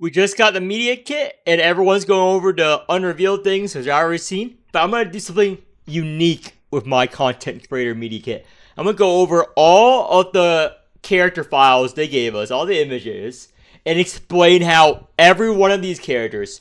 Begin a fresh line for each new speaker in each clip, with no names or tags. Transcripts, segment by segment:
We just got the media kit, and everyone's going over the unrevealed things, as I already seen. But I'm going to do something unique with my content creator media kit. I'm going to go over all of the character files they gave us, all the images, and explain how every one of these characters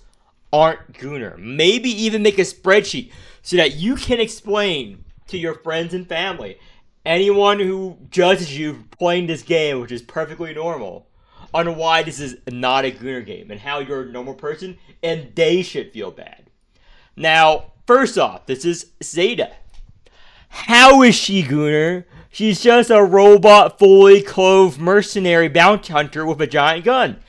aren't gooner. Maybe even make a spreadsheet so that you can explain to your friends and family, anyone who judges you for playing this game, which is perfectly normal, on why this is not a gooner game and how you're a normal person and they should feel bad. Now, first off, this is Zeta. How is she gooner? She's just a robot, fully clothed mercenary bounty hunter with a giant gun.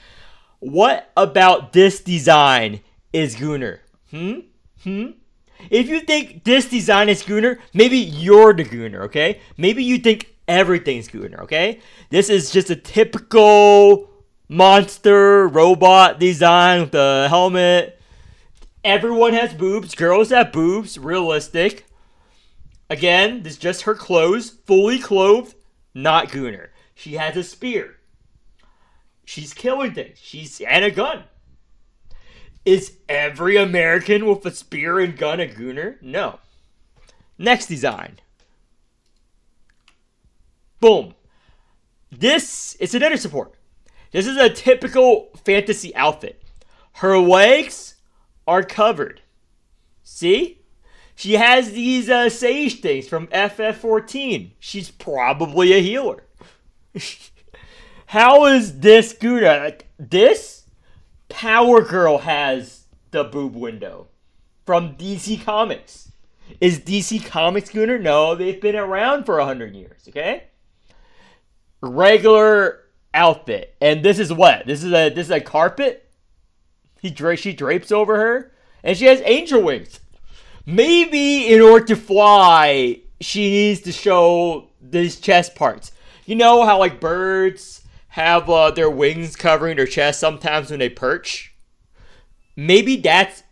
What about this design is gooner? If you think this design is gooner, maybe you're the gooner, okay? Maybe you think everything's gooner, okay? This is just a typical monster robot design with a helmet. Everyone has boobs. Girls have boobs. Realistic. Again, this is just her clothes. Fully clothed. Not gooner. She has a spear. She's killing things. And a gun. Is every American with a spear and gun a gooner? No. Next design. Boom. This is another support. This is a typical fantasy outfit. Her legs are covered. See? She has these sage things from FF14. She's probably a healer. How is this gooner? This Power Girl has the boob window from DC Comics. Is DC Comics gooner? No, they've been around for 100 years, okay? Regular outfit. And this is what? This is a carpet? She drapes over her. And she has angel wings. Maybe in order to fly, she needs to show these chest parts. You know how like birds have their wings covering their chest sometimes when they perch? Maybe that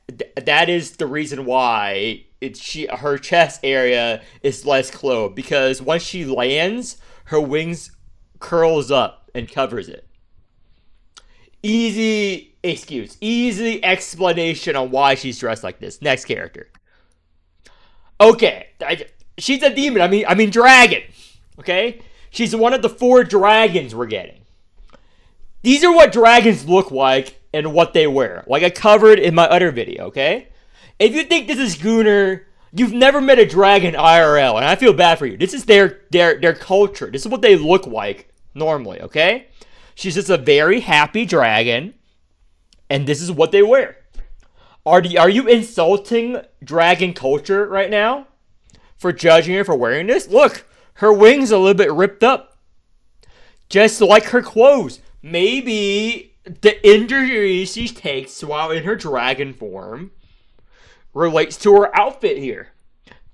is the reason why her chest area is less clothed, because once she lands, her wings curls up and covers it. Easy excuse, easy explanation on why she's dressed like this. Next character. Okay, she's a demon. I mean dragon. Okay, she's one of the 4 dragons we're getting. These are what dragons look like and what they wear, like I covered in my other video. Okay, if you think this is gooner, you've never met a dragon IRL, and I feel bad for you. This is their culture. This is what they look like normally. Okay, she's just a very happy dragon, and this is what they wear. Are you insulting dragon culture right now for judging her for wearing this? Look, her wings are a little bit ripped up, just like her clothes. Maybe the injury she takes while in her dragon form relates to her outfit here.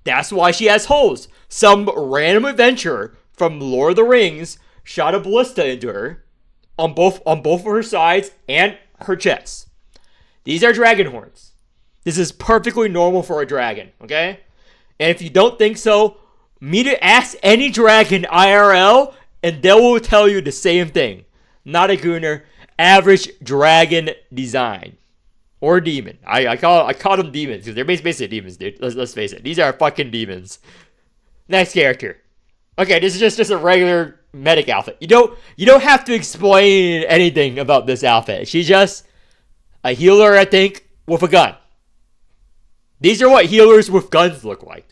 That's why she has holes. Some random adventurer from Lord of the Rings shot a ballista into her on both of her sides and her chest. These are dragon horns. This is perfectly normal for a dragon, okay? And if you don't think so, ask any dragon IRL and they will tell you the same thing. Not a gooner, average dragon design. Or demon. I call them demons because they're basically demons, dude. Let's face it. These are fucking demons. Next character. Okay, this is just a regular medic outfit. You don't have to explain anything about this outfit. She's just a healer, I think, with a gun. These are what healers with guns look like.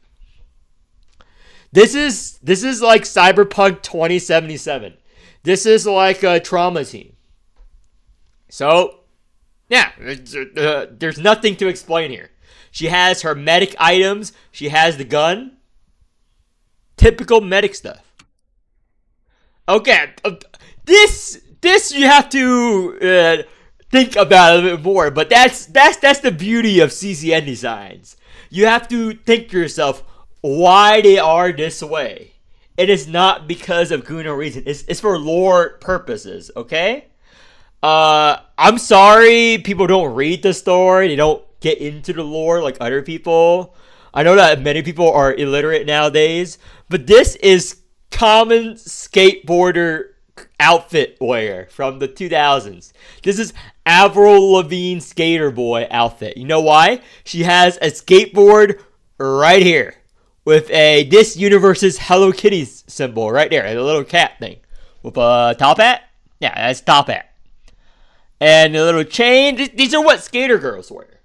This is like Cyberpunk 2077. This is like a trauma team. So, yeah, there's nothing to explain here. She has her medic items. She has the gun. Typical medic stuff. Okay, this you have to think about a little bit more. But that's the beauty of CZN designs. You have to think to yourself why they are this way. It is not because of gooner reason. It's for lore purposes. Okay. I'm sorry people don't read the story. They don't get into the lore like other people. I know that many people are illiterate nowadays, but this is common skateboarder outfit wear from the 2000s. This is Avril Lavigne skater boy outfit. You know why? She has a skateboard right here with this universe's Hello Kitty symbol right there, the little cat thing with a top hat. Yeah, that's top hat. And a little chain. These are what skater girls wear.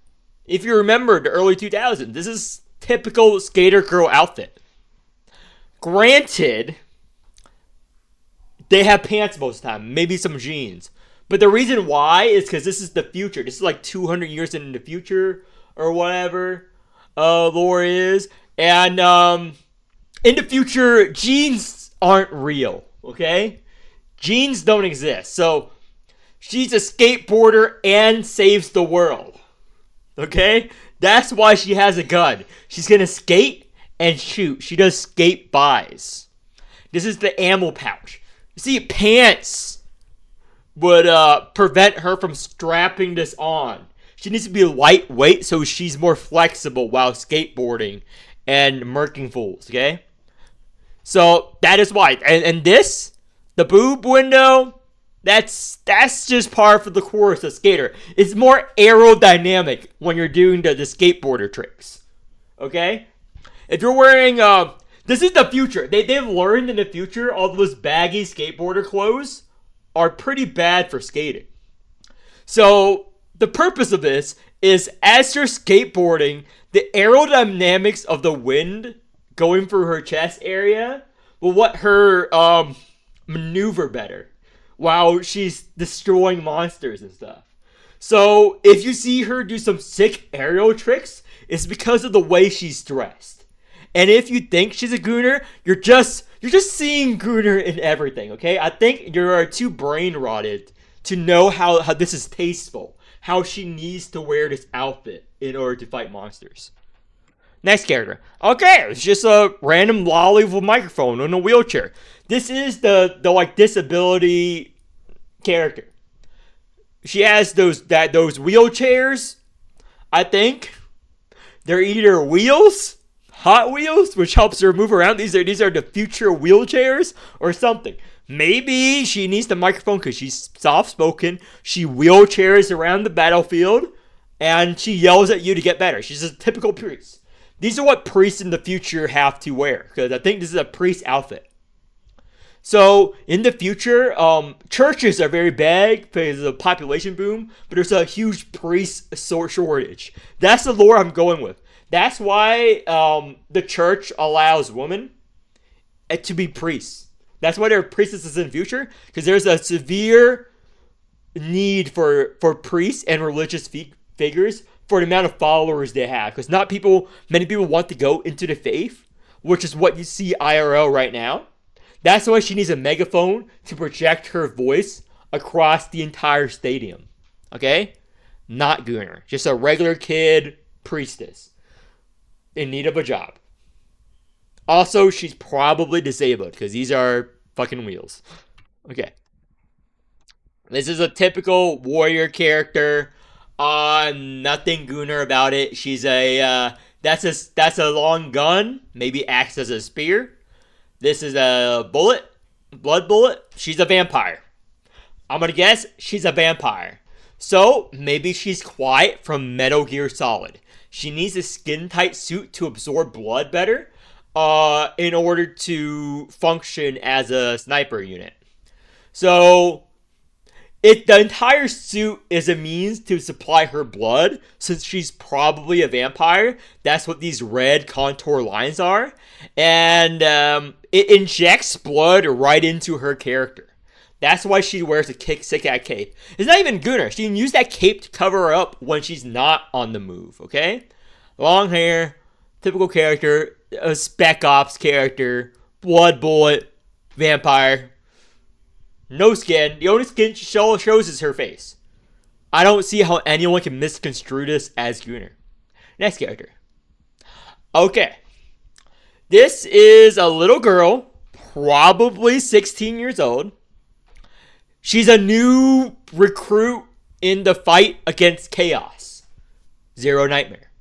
If you remember the early 2000s, this is typical skater girl outfit. Granted, they have pants most of the time, maybe some jeans. But the reason why is because this is the future. This is like 200 years in the future or whatever lore is. And in the future, jeans aren't real, okay? Jeans don't exist. So she's a skateboarder and saves the world, okay? That's why she has a gun. She's going to skate and shoot. She does skate buys. This is the ammo pouch. See, pants would prevent her from strapping this on. She needs to be lightweight so she's more flexible while skateboarding and murking fools, okay? So that is why. And this, the boob window, that's just par for the course of skater. It's more aerodynamic when you're doing the skateboarder tricks, okay? If you're wearing, this is the future. They've learned in the future all those baggy skateboarder clothes are pretty bad for skating. So the purpose of this is as you're skateboarding, the aerodynamics of the wind going through her chest area will let her maneuver better while she's destroying monsters and stuff. So if you see her do some sick aerial tricks, it's because of the way she's dressed. And if you think she's a gooner, you're just seeing gooner in everything, okay? I think you're too brain rotted to know how this is tasteful, how she needs to wear this outfit in order to fight monsters. Next character. Okay, it's just a random lolly with a microphone in a wheelchair. This is the like disability character. She has those wheelchairs. I think they're either wheels, Hot Wheels, which helps her move around. These are the future wheelchairs or something. Maybe she needs the microphone because she's soft-spoken. She wheelchairs around the battlefield, and she yells at you to get better. She's a typical priest. These are what priests in the future have to wear, because I think this is a priest outfit. So, in the future, churches are very big because of the population boom, but there's a huge priest shortage. That's the lore I'm going with. That's why the church allows women to be priests. That's why there are priestesses in the future, because there's a severe need for priests and religious figures for the amount of followers they have. Because many people want to go into the faith, which is what you see IRL right now. That's why she needs a megaphone to project her voice across the entire stadium. Okay? Not gooner. Just a regular kid priestess in need of a job. Also, she's probably disabled because these are fucking wheels. Okay. This is a typical warrior character. Nothing gooner about it. She's that's a long gun. Maybe acts as a spear. This is a blood bullet. She's a vampire. I'm gonna guess she's a vampire. So maybe she's quiet from Metal Gear Solid. She needs a skin-tight suit to absorb blood better, in order to function as a sniper unit. So the entire suit is a means to supply her blood, since she's probably a vampire. That's what these red contour lines are. And it injects blood right into her character. That's why she wears a sick-ass cape. It's not even gooner. She can use that cape to cover her up when she's not on the move, okay? Long hair, typical character, a Spec Ops character, blood bullet, vampire. No skin. The only skin she shows is her face. I don't see how anyone can misconstrue this as gooner. Next character. Okay. This is a little girl, probably 16 years old. She's a new recruit in the fight against Chaos. Zero Nightmare.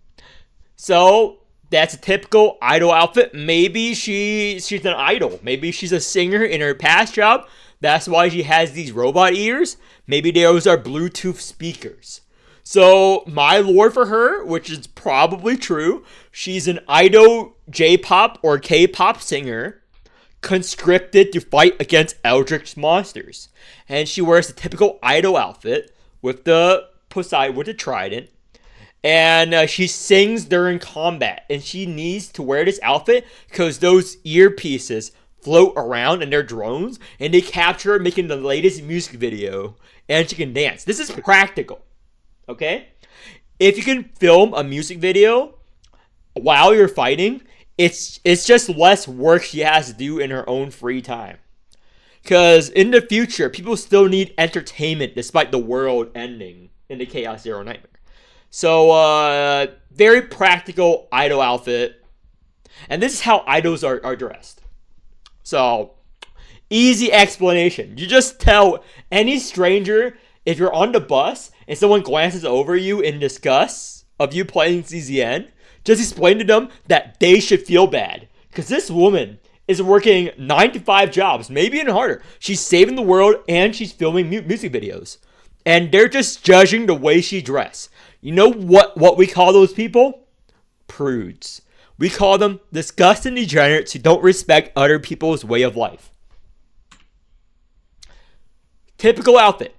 So, that's a typical idol outfit. Maybe she's an idol. Maybe she's a singer in her past job. That's why she has these robot ears. Maybe those are Bluetooth speakers. So, my lore for her, which is probably true, she's an idol J-pop or K-pop singer conscripted to fight against eldritch monsters. And she wears the typical idol outfit with the Poseidon, with the trident. And she sings during combat. And she needs to wear this outfit because those earpieces float around and they're drones. And they capture her making the latest music video. And she can dance. This is practical. Okay? If you can film a music video while you're fighting, it's just less work she has to do in her own free time. Because in the future, people still need entertainment despite the world ending in the Chaos Zero Nightmare. So, very practical idol outfit. And this is how idols are dressed. So, easy explanation. You just tell any stranger, if you're on the bus and someone glances over you in disgust of you playing CZN, just explain to them that they should feel bad. Because this woman is working 9 to 5 jobs, maybe even harder. She's saving the world and she's filming music videos. And they're just judging the way she dressed. You know what we call those people? Prudes. We call them disgusting degenerates who don't respect other people's way of life. Typical outfit.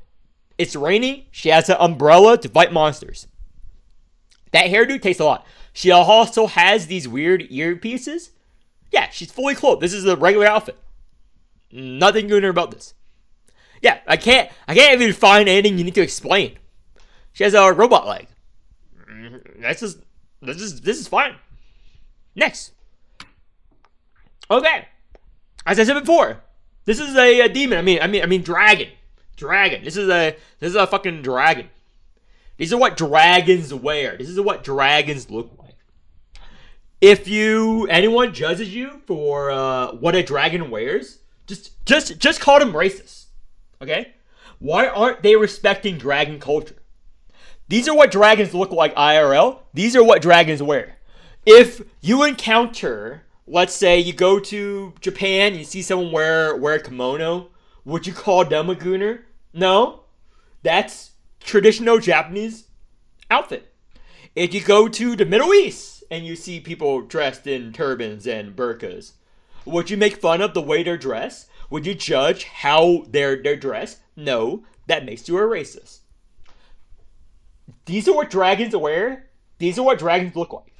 It's raining. She has an umbrella to fight monsters. That hairdo takes a lot. She also has these weird earpieces. Yeah, she's fully clothed. This is a regular outfit. Nothing gooner about this. Yeah, I can't even find anything you need to explain. She has a robot leg. This is fine. Next. Okay. As I said before, this is a demon. I mean dragon. Dragon. This is a fucking dragon. These are what dragons wear. This is what dragons look like. If anyone judges you for what a dragon wears, just call them racist. Okay? Why aren't they respecting dragon culture? These are what dragons look like IRL. These are what dragons wear. If you encounter, let's say you go to Japan, you see someone wear a kimono, would you call them a gooner? No. That's traditional Japanese outfit. If you go to the Middle East and you see people dressed in turbans and burqas, would you make fun of the way they're dressed? Would you judge how they're dressed? No, that makes you a racist. These are what dragons wear. These are what dragons look like.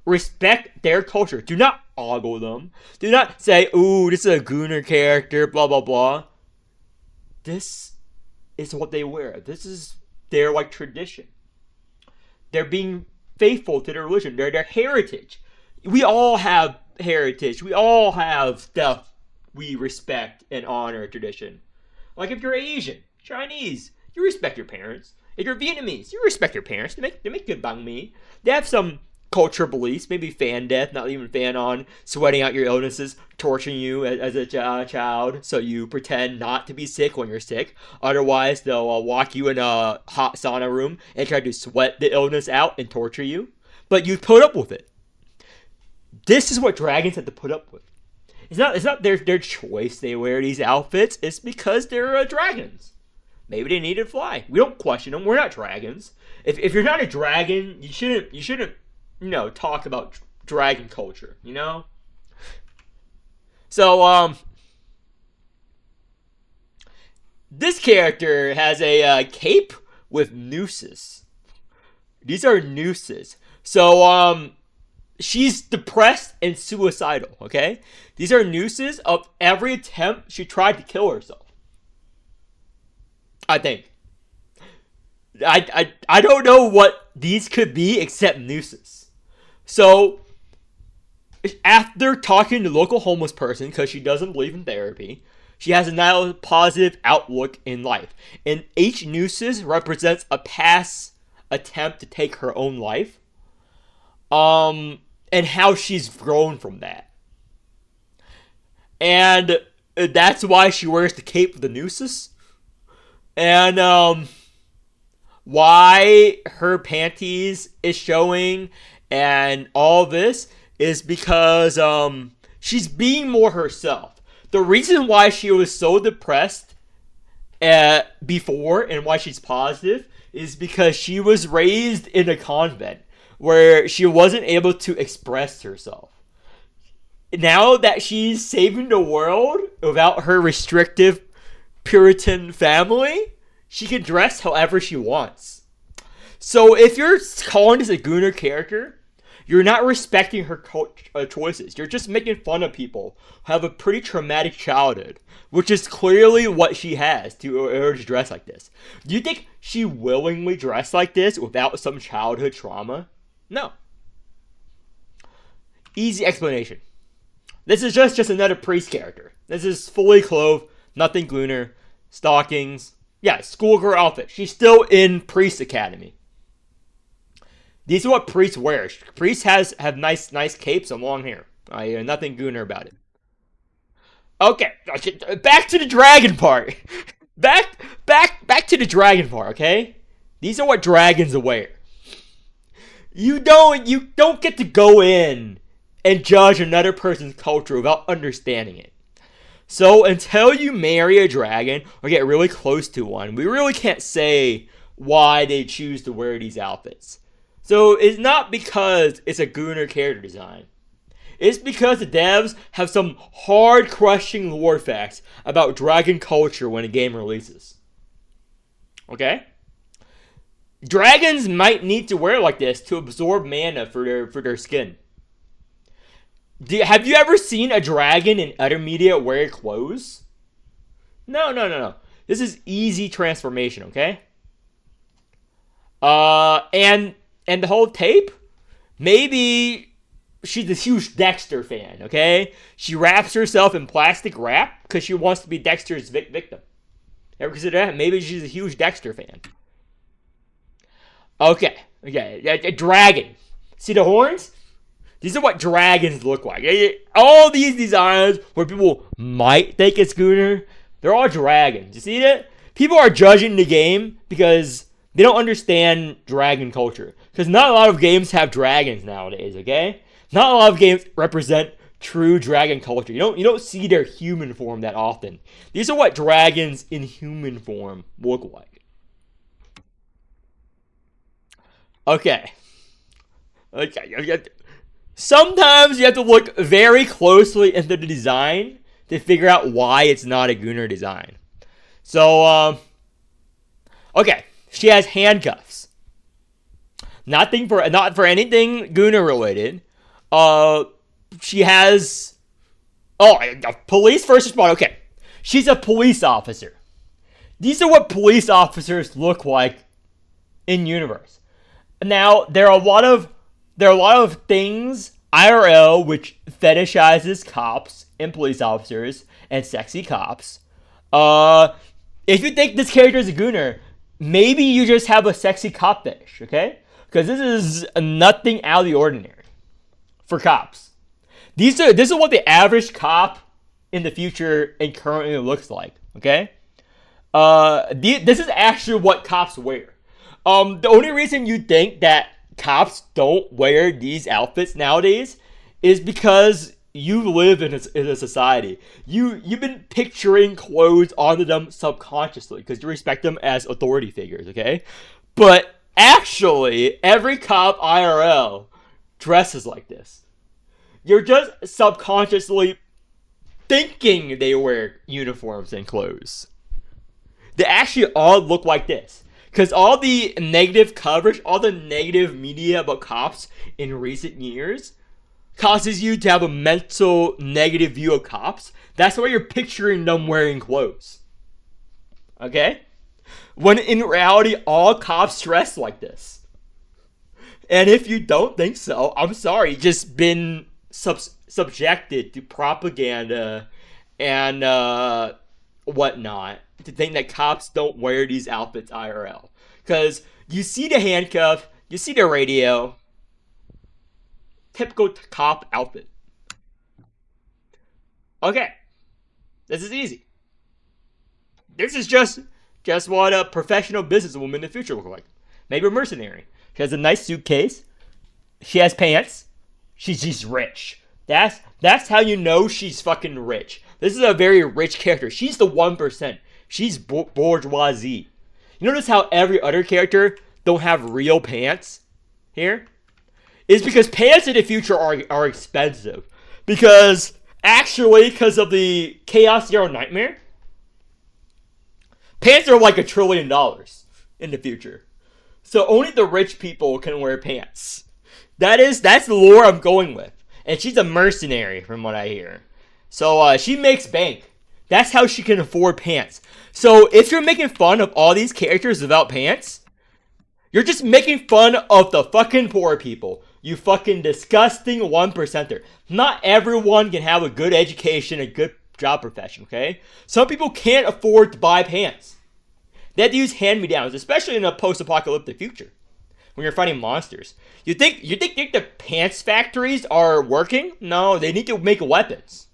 Respect their culture. Do not ogle them. Do not say, ooh, this is a gooner character, blah, blah, blah. This is what they wear. This is their, tradition. They're being faithful to their religion. Their heritage. We all have heritage. We all have stuff we respect and honor tradition. Like if you're Asian, Chinese, you respect your parents. If you're Vietnamese, you respect your parents. They make good banh mi. They have some cultural beliefs, maybe fan death, not even fan on, sweating out your illnesses, torturing you as a child, so you pretend not to be sick when you're sick. Otherwise, they'll walk you in a hot sauna room and try to sweat the illness out and torture you. But you put up with it. This is what dragons have to put up with. It's not their choice they wear these outfits. It's because they're dragons. Maybe they need to fly. We don't question them. We're not dragons. If you're not a dragon, you shouldn't talk about dragon culture, So, this character has a cape with nooses. These are nooses. So, she's depressed and suicidal, okay? These are nooses of every attempt she tried to kill herself. I think. I don't know what these could be except nooses. So, after talking to the local homeless person, because she doesn't believe in therapy, she has a now positive outlook in life. And each nooses represents a past attempt to take her own life. And how she's grown from that. And that's why she wears the cape with the nooses. And why her panties is showing and all this is because she's being more herself. The reason why she was so depressed before and why she's positive is because she was raised in a convent where she wasn't able to express herself. Now that she's saving the world without her restrictive Puritan family, she can dress however she wants. So if you're calling this a gooner character, you're not respecting her choices. You're just making fun of people who have a pretty traumatic childhood, which is clearly what she has to dress like this. Do you think she willingly dressed like this without some childhood trauma? No. Easy explanation. This is just another priest character. This is fully clothed, nothing gooner, stockings. Yeah, schoolgirl outfit. She's still in priest academy. These are what priests wear. Priests have nice capes and long hair. Nothing gooner about it. Okay, back to the dragon part. back to the dragon part. Okay, these are what dragons wear. You don't get to go in and judge another person's culture without understanding it. So until you marry a dragon or get really close to one, we really can't say why they choose to wear these outfits. So it's not because it's a gooner character design. It's because the devs have some hard-crushing lore facts about dragon culture when a game releases. Okay? Dragons might need to wear like this to absorb mana for their skin. Have you ever seen a dragon in other media wear clothes? No. This is easy transformation, okay? And the whole tape? Maybe she's a huge Dexter fan, okay? She wraps herself in plastic wrap because she wants to be Dexter's victim. Ever consider that? Maybe she's a huge Dexter fan. Okay. A dragon. See the horns? These are what dragons look like. All these designs where people might think it's gooner, they're all dragons. You see that? People are judging the game because they don't understand dragon culture. Because not a lot of games have dragons nowadays, okay? Not a lot of games represent true dragon culture. You don't see their human form that often. These are what dragons in human form look like. Okay. Sometimes you have to look very closely into the design to figure out why it's not a gooner design. So, okay. She has handcuffs. Not for anything gooner related. She has a police first responder. Okay. She's a police officer. These are what police officers look like in universe. Now, there are a lot of things IRL which fetishizes cops and police officers and sexy cops. If you think this character is a gooner, maybe you just have a sexy cop fetish, okay? Because this is nothing out of the ordinary for cops. This is what the average cop in the future and currently looks like, okay? This is actually what cops wear. The only reason you think that cops don't wear these outfits nowadays is because you live in a society. You've been picturing clothes onto them subconsciously because you respect them as authority figures, okay? But actually, every cop IRL dresses like this. You're just subconsciously thinking they wear uniforms and clothes. They actually all look like this. Because all the negative coverage, all the negative media about cops in recent years causes you to have a mental negative view of cops. That's why you're picturing them wearing clothes. Okay? When in reality, all cops dress like this. And if you don't think so, I'm sorry. You've just been subjected to propaganda and whatnot to think that cops don't wear these outfits IRL. Because you see the handcuff, you see the radio. Typical cop outfit. Okay. This is easy. This is just what a professional businesswoman in the future will look like. Maybe a mercenary. She has a nice suitcase. She has pants. She's rich. That's how you know she's fucking rich. This is a very rich character. She's the 1%. She's bourgeoisie. You notice how every other character don't have real pants here? It's because pants in the future are expensive. Because, actually, because of the Chaos Zero Nightmare, pants are like $1 trillion in the future. So only the rich people can wear pants. That's the lore I'm going with. And she's a mercenary, from what I hear. So she makes bank. That's how she can afford pants. So if you're making fun of all these characters without pants, you're just making fun of the fucking poor people. You fucking disgusting 1%er. Not everyone can have a good education, a good job profession, okay? Some people can't afford to buy pants. They have to use hand-me-downs, especially in a post-apocalyptic future when you're fighting monsters. You think the pants factories are working? No, they need to make weapons.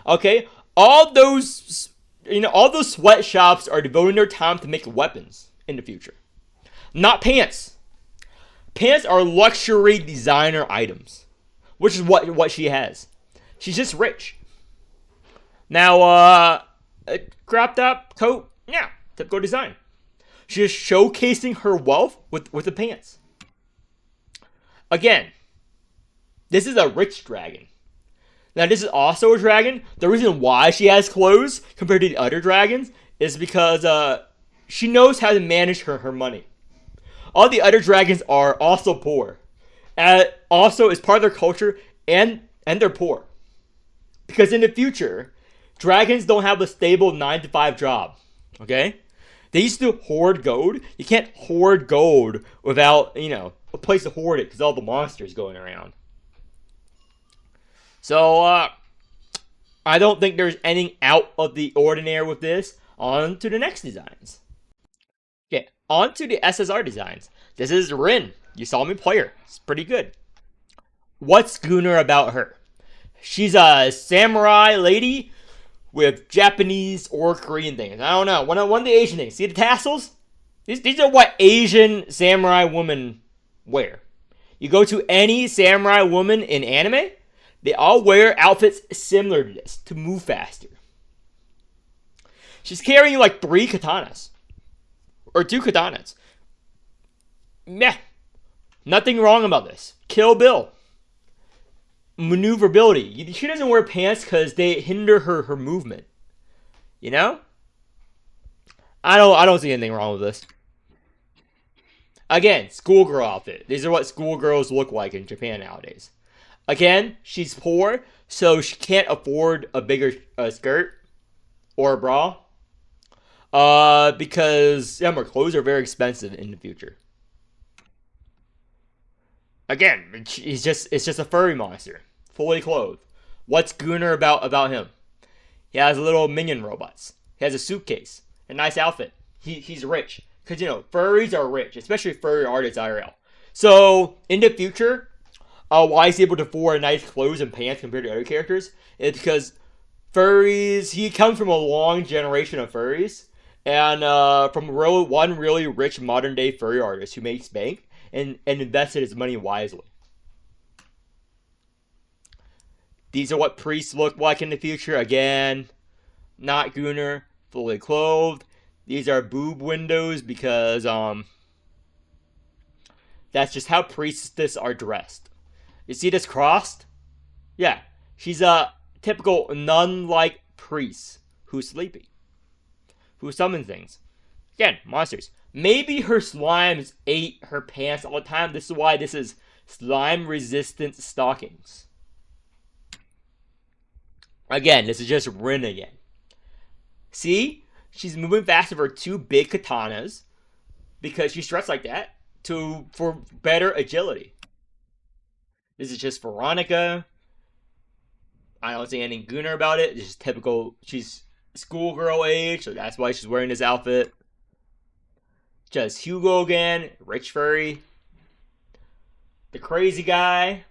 Okay, all those sweatshops are devoting their time to make weapons in the future, not pants. Pants are luxury designer items, which is what she has. She's just rich. Now, a cropped up coat, yeah, typical design. She's showcasing her wealth with the pants. Again, this is a rich dragon. Now, this is also a dragon. The reason why she has clothes compared to the other dragons is because she knows how to manage her money. All the other dragons are also poor. Also, it's part of their culture, and they're poor. Because in the future, dragons don't have a stable 9-to-5 job. Okay? They used to hoard gold. You can't hoard gold without, a place to hoard it because all the monsters going around. So, I don't think there's anything out of the ordinary with this. On to the next designs. Okay, on to the SSR designs. This is Rin. You saw me play her. It's pretty good. What's gooner about her? She's a samurai lady with Japanese or Korean things. I don't know. One of the Asian things. See the tassels? These are what Asian samurai women wear. You go to any samurai woman in anime, they all wear outfits similar to this to move faster. She's carrying like 3 katanas. Or 2 katanas. Meh. Nothing wrong about this. Kill Bill. Maneuverability. She doesn't wear pants because they hinder her movement. You know? I don't see anything wrong with this. Again, schoolgirl outfit. These are what schoolgirls look like in Japan nowadays. Again, she's poor, so she can't afford a bigger skirt or a bra. Because her clothes are very expensive in the future. Again, it's just a furry monster, fully clothed. What's gooner about him? He has little minion robots. He has a suitcase, a nice outfit. He's rich because furries are rich, especially furry artists IRL. So in the future, why he's able to afford nice clothes and pants compared to other characters is because furries. He comes from a long generation of furries, and from one really rich modern day furry artist who makes bank and invested his money wisely. These are what priests look like in the future. Again, not gooner, fully clothed. These are boob windows because that's just how priestesses are dressed. You see this crossed? Yeah, she's a typical nun-like priest who's sleepy, who summons things. Again, monsters. Maybe her slimes ate her pants all the time. This is why this is slime-resistant stockings. Again, this is just Rin again. See? She's moving fast with her 2 big katanas because she's dressed like that for better agility. This is just Veronica. I don't see anything gooner about it. It's just typical. She's schoolgirl age, so that's why she's wearing this outfit. Just Hugo again, rich furry. The crazy guy,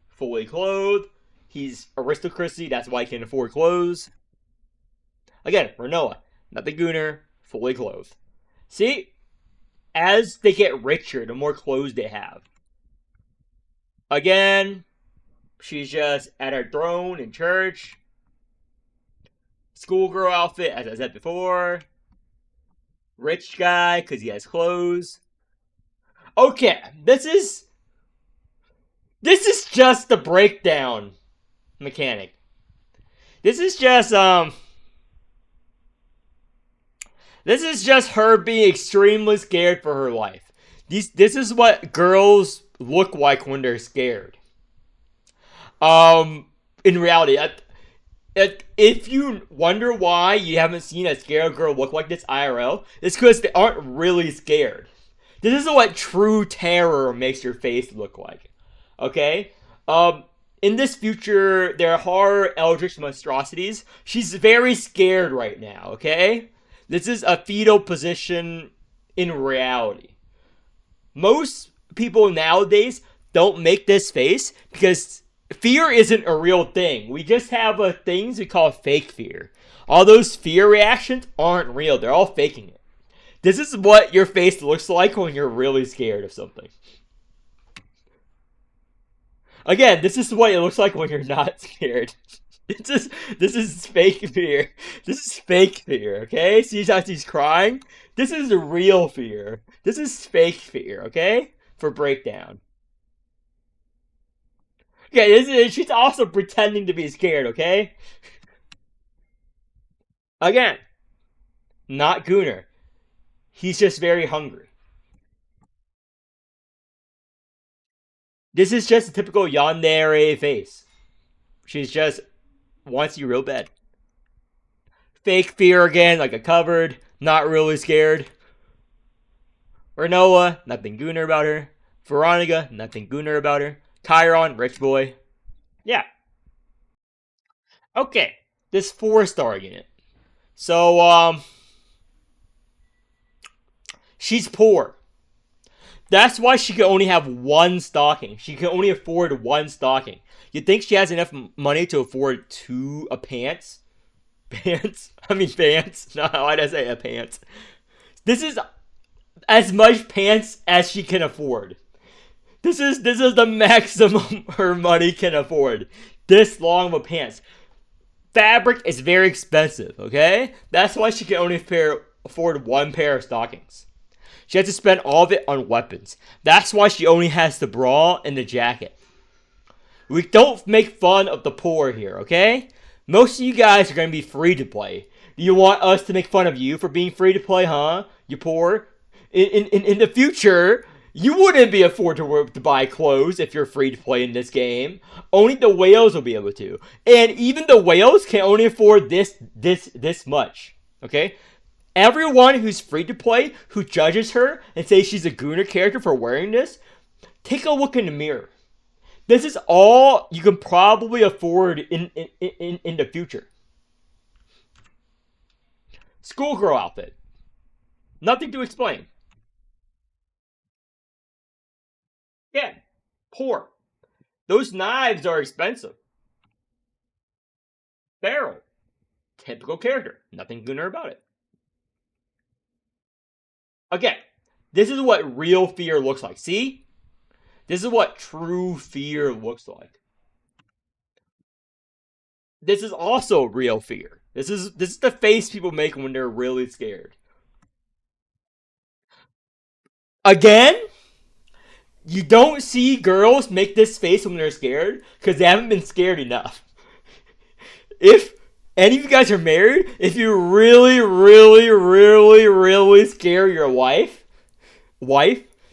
fully clothed. He's aristocracy, that's why he can afford clothes. Again, Renoa, not the gooner, fully clothed. See? As they get richer, the more clothes they have. Again, she's just at her throne in church. Schoolgirl outfit, as I said before. Rich guy, because he has clothes. Okay, this is just the breakdown mechanic. This is just this is just her being extremely scared for her life. This is what girls look like when they're scared. In reality, if you wonder why you haven't seen a scared girl look like this IRL, it's because they aren't really scared. This is what true terror makes your face look like. Okay? In this future, there are horror eldritch monstrosities. She's very scared right now, okay? This is a fetal position in reality. Most people nowadays don't make this face because fear isn't a real thing. We just have things we call fake fear. All those fear reactions aren't real. They're all faking it. This is what your face looks like when you're really scared of something. Again, this is what it looks like when you're not scared. This is fake fear. This is fake fear, okay? See how she's crying? This is real fear. This is fake fear, okay? For breakdown. Okay, she's also pretending to be scared, okay? Again, not Gooner. He's just very hungry. This is just a typical yandere face. She's just wants you real bad. Fake fear again, like a cupboard. Not really scared. Renoa, nothing Gooner about her. Veronica, nothing Gooner about her. Chiron, rich boy. Yeah. Okay. This 4-star unit. So, she's poor. That's why she can only have one stocking. She can only afford one stocking. You think she has enough money to afford two pants? Pants? I mean pants. No, why did I say a pants? This is as much pants as she can afford. This is the maximum her money can afford. This long of a pants. Fabric is very expensive, okay? That's why she can only afford one pair of stockings. She has to spend all of it on weapons. That's why she only has the bra and the jacket. We don't make fun of the poor here, okay? Most of you guys are going to be free to play. Do you want us to make fun of you for being free to play, huh? You poor? In the future, you wouldn't be afford to buy clothes if you're free to play in this game. Only the whales will be able to. And even the whales can only afford this much, okay? Everyone who's free to play, who judges her and says she's a gooner character for wearing this, take a look in the mirror. This is all you can probably afford in the future. Schoolgirl outfit. Nothing to explain. Yeah, poor. Those knives are expensive. Barrel. Typical character. Nothing gooner about it. Again, this is what real fear looks like. See? This is what true fear looks like. This is also real fear. This is the face people make when they're really scared. Again, you don't see girls make this face when they're scared because they haven't been scared enough. If any of you guys are married, if you really, really, really, really scare your wife,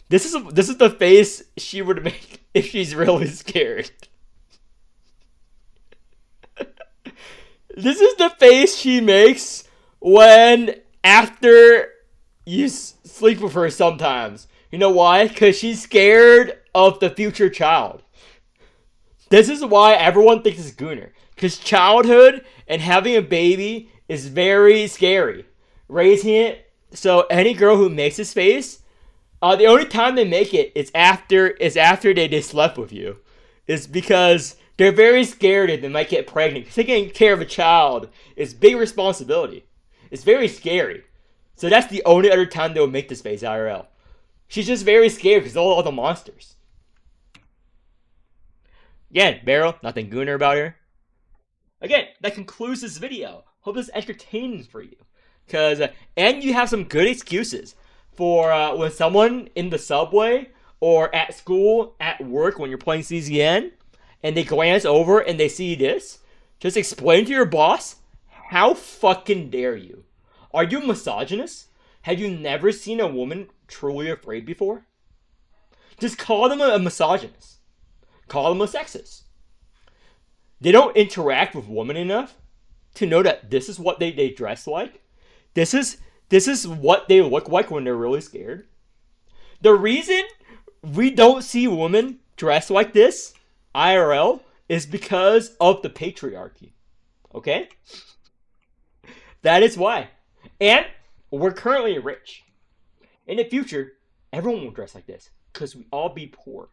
this is the face she would make if she's really scared. This is the face she makes when after you sleep with her sometimes. You know why? Because she's scared of the future child. This is why everyone thinks it's gooner. Because childhood and having a baby is very scary. Raising it, so any girl who makes this face, the only time they make it is after they slept with you. Is because they're very scared that they might get pregnant. Because taking care of a child is big responsibility. It's very scary. So that's the only other time they will make this face IRL. She's just very scared because of all the monsters. Again, Beryl, nothing gooner about her. Again, that concludes this video. Hope this is entertaining for you. Cause and you have some good excuses for when someone in the subway or at school, at work, when you're playing CZN, and they glance over and they see this. Just explain to your boss, how fucking dare you? Are you misogynist? Have you never seen a woman truly afraid before? Just call them a misogynist. Call them a sexist. They don't interact with women enough to know that this is what they dress like. This is what they look like when they're really scared. The reason we don't see women dressed like this IRL is because of the patriarchy. Okay? That is why. And we're currently rich. In the future, everyone will dress like this because we all be poor.